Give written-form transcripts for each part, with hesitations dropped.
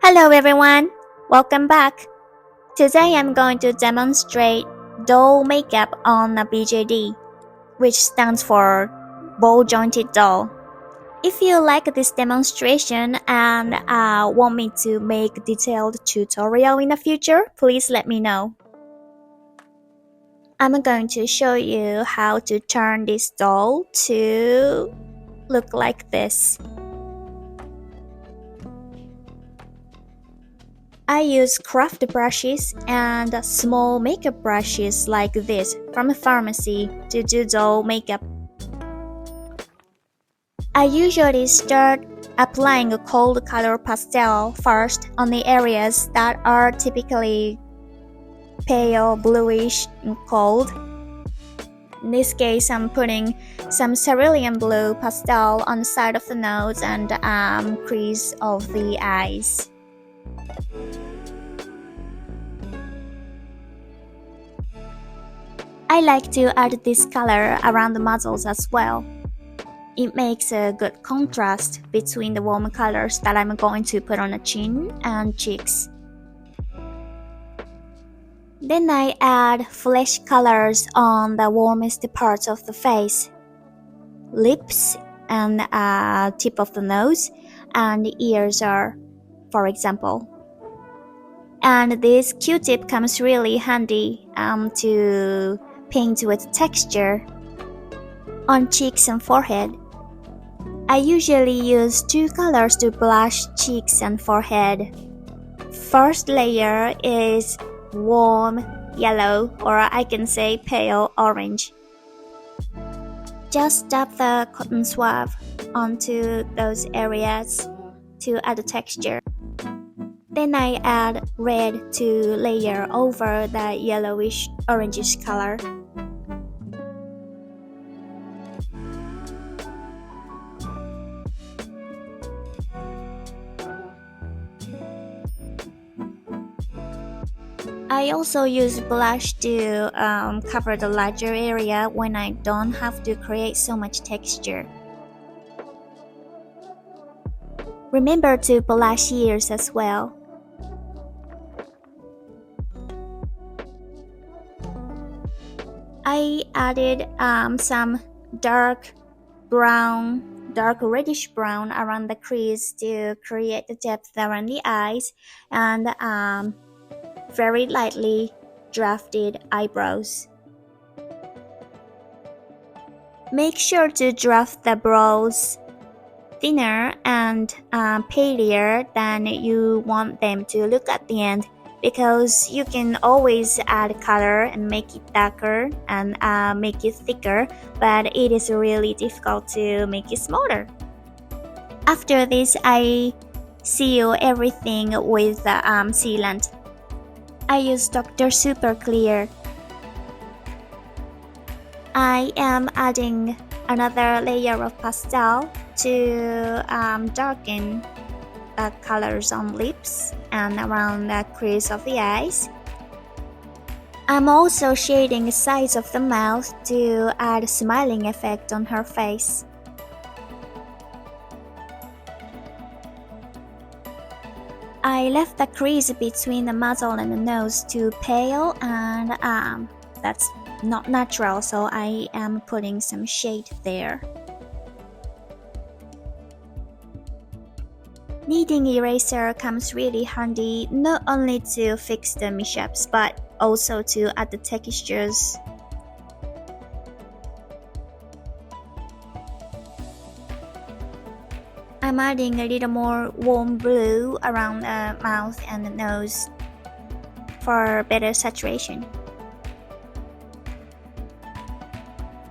Hello everyone, welcome back. Today I'm going to demonstrate doll makeup on a BJD, which stands for ball jointed doll. If you like this demonstration and want me to make detailed tutorial in the future, please let me know. I'm going to show you how to turn this doll to look like this. I use craft brushes and small makeup brushes like this from a pharmacy to do doll makeup. I usually start applying a cold color pastel first on the areas that are typically pale, bluish, and cold. In this case, I'm putting some cerulean blue pastel on the side of the nose and crease of the eyes. I like to add this color around the muzzles as well. It makes a good contrast between the warm colors that I'm going to put on the chin and cheeks. Then I add flesh colors on the warmest parts of the face, lips and tip of the nose and ears are, for example. And this Q-tip comes really handy to paint with texture on cheeks and forehead. I usually use two colors to blush cheeks and forehead. First layer is warm yellow, or I can say pale orange. Just dab the cotton swab onto those areas to add the texture. Then I add red to layer over the yellowish orangish color. I also use blush to cover the larger area when I don't have to create so much texture. Remember to blush ears as well. I added some dark reddish brown around the crease to create the depth around the eyes and very lightly drafted eyebrows. Make sure to draft the brows thinner and paler than you want them to look at the end, because you can always add color and make it darker and make it thicker, but it is really difficult to make it smaller. After this, I seal everything with sealant. I use Dr. Super Clear. I am adding another layer of pastel to darken the colors on lips and around the crease of the eyes. I'm also shading the sides of the mouth to add a smiling effect on her face. I left the crease between the muzzle and the nose too pale, and that's not natural, so I am putting some shade there. Kneading eraser comes really handy not only to fix the mishaps but also to add the textures. I'm adding a little more warm blue around the mouth and the nose for better saturation.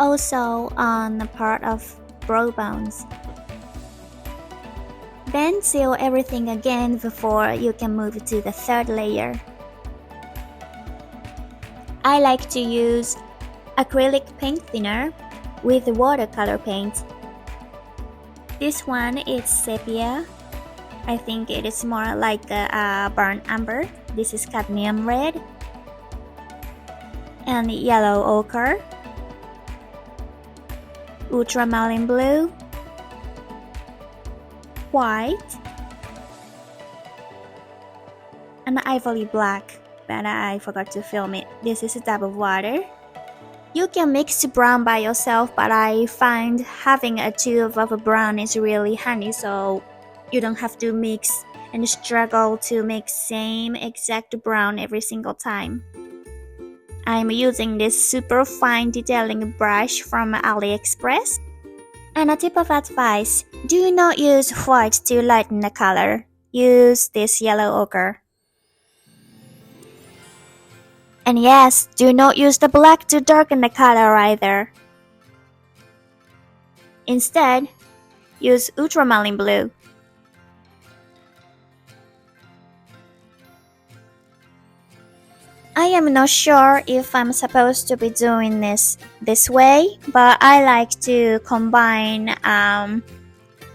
Also on the part of brow bones. Then seal everything again before you can move to the third layer. I like to use acrylic paint thinner with watercolor paint. This one is sepia. I think it is more like a burnt umber. This is cadmium red and yellow ochre, ultramarine blue, white, an ivory black, but I forgot to film it. This is a tub of water. You can mix brown by yourself, but I find having a tube of a brown is really handy, so you don't have to mix and struggle to make same exact brown every single time. I'm using this super fine detailing brush from AliExpress. And a tip of advice, do not use white to lighten the color. Use this yellow ochre. And yes, do not use the black to darken the color either. Instead, use ultramarine blue. I am not sure if I'm supposed to be doing this way, but I like to combine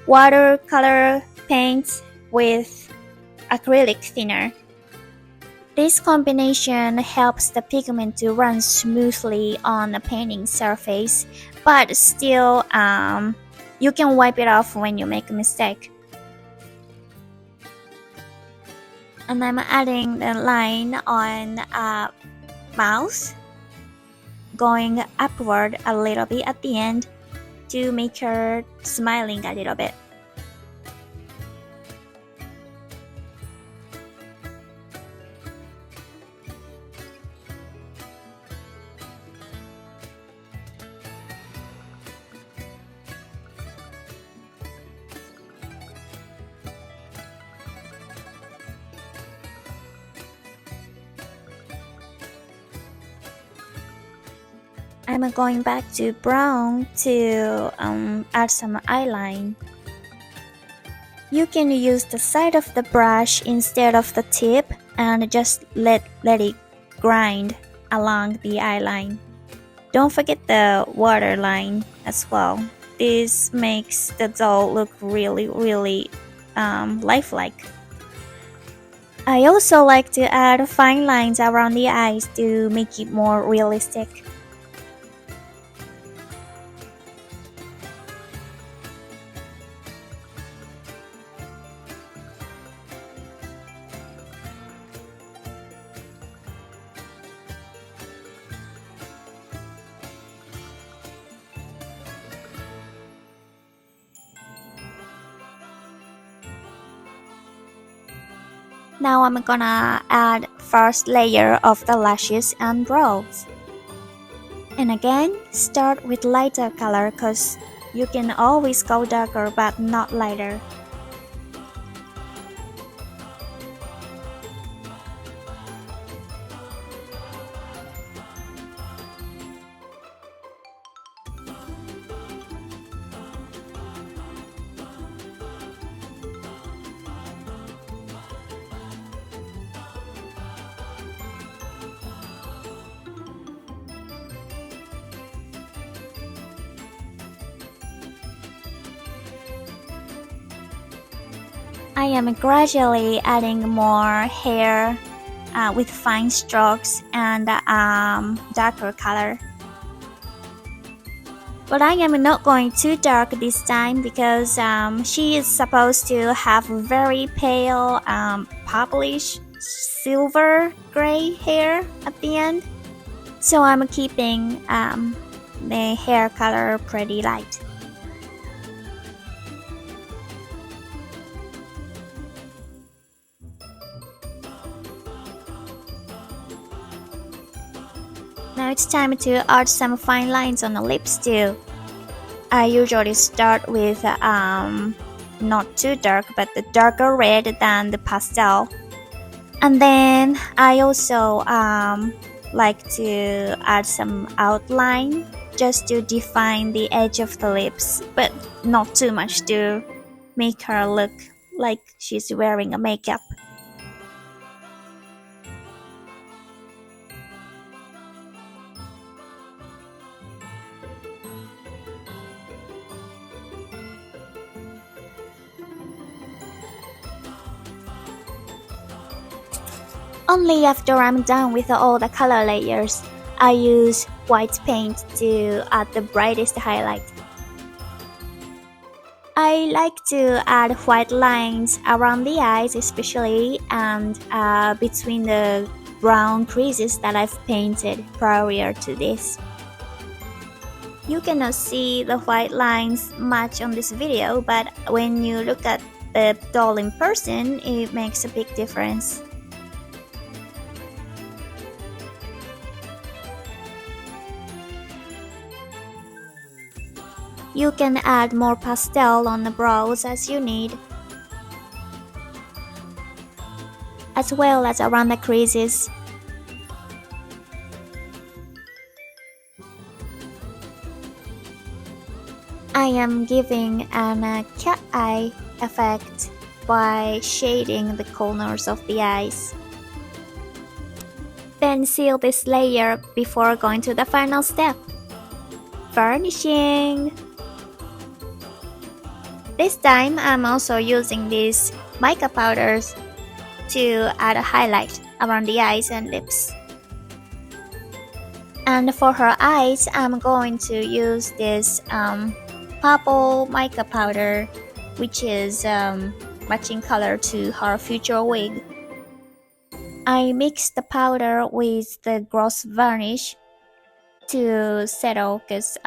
watercolor paints with acrylic thinner. This combination helps the pigment to run smoothly on the painting surface, but still you can wipe it off when you make a mistake. And I'm adding the line on mouth, going upward a little bit at the end to make her smiling a little bit. I'm going back to brown to add some eyeline. You can use the side of the brush instead of the tip and just let it grind along the eyeline. Don't forget the waterline as well. This makes the doll look really lifelike. I also like to add fine lines around the eyes to make it more realistic. Now I'm gonna add first layer of the lashes and brows. And again, start with lighter color cause you can always go darker but not lighter. I am gradually adding more hair with fine strokes and darker color. But I am not going too dark this time because she is supposed to have very pale purplish silver gray hair at the end. So I'm keeping the hair color pretty light. Now it's time to add some fine lines on the lips too. I usually start with not too dark but the darker red than the pastel. And then I also like to add some outline just to define the edge of the lips, but not too much to make her look like she's wearing a makeup. Only after I'm done with all the color layers, I use white paint to add the brightest highlight. I like to add white lines around the eyes especially, and between the brown creases that I've painted prior to this. You cannot see the white lines much on this video, but when you look at the doll in person, it makes a big difference. You can add more pastel on the brows as you need, as well as around the creases. I am giving an cat eye effect by shading the corners of the eyes. Then seal this layer before going to the final step, varnishing. This time I'm also using these mica powders to add a highlight around the eyes and lips. And for her eyes, I'm going to use this purple mica powder, which is matching color to her future wig. I mix the powder with the gloss varnish to settle, because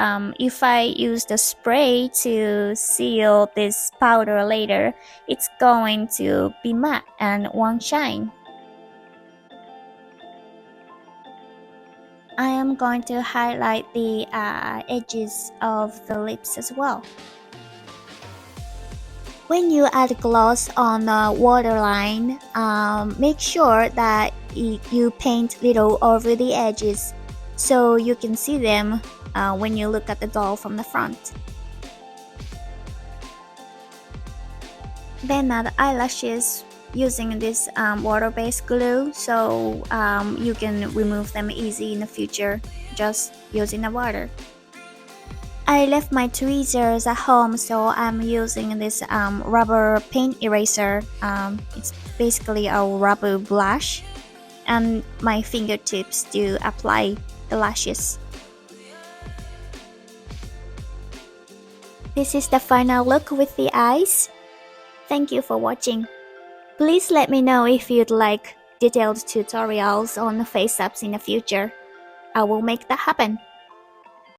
if I use the spray to seal this powder later, it's going to be matte and won't shine. I am going to highlight the edges of the lips as well. When you add gloss on the waterline, make sure that you paint little over the edges so you can see them when you look at the doll from the front. Then add eyelashes using this water-based glue, so you can remove them easy in the future just using the water. I left my tweezers at home, so I'm using this rubber paint eraser. It's basically a rubber blush, and my fingertips to apply the lashes. This is the final look with the eyes. Thank you for watching. Please let me know if you'd like detailed tutorials on face ups in the future. I will make that happen.